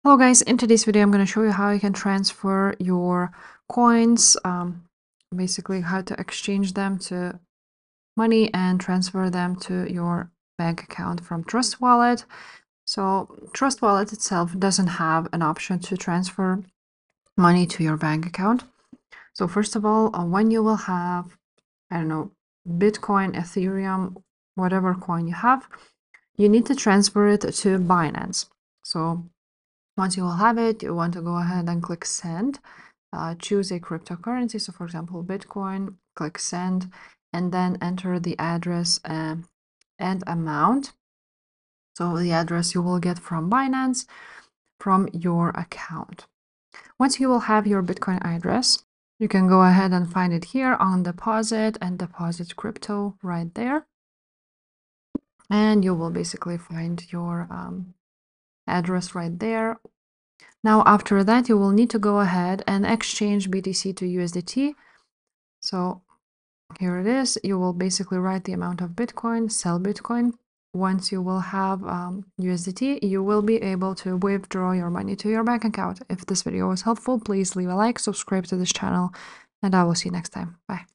Hello guys, in today's video I'm going to show you how you can transfer your coins, basically how to exchange them to money and transfer them to your bank account from Trust Wallet. So Trust Wallet itself doesn't have an option to transfer money to your bank account. So first of all, when you will have, I don't know, Bitcoin, Ethereum, whatever coin you have, you need to transfer it to Binance. So once you will have it, you want to go ahead and click send. Choose a cryptocurrency. So for example, Bitcoin, click send, and then enter the address and amount. So the address you will get from Binance from your account. Once you will have your Bitcoin address, you can go ahead and find it here on deposit and deposit crypto right there. And you will basically find your address right there. Now, after that, you will need to go ahead and exchange BTC to USDT. So here it is. You will basically write the amount of Bitcoin, sell Bitcoin. Once you will have USDT, you will be able to withdraw your money to your bank account. If this video was helpful, please leave a like, subscribe to this channel, and I will see you next time. Bye.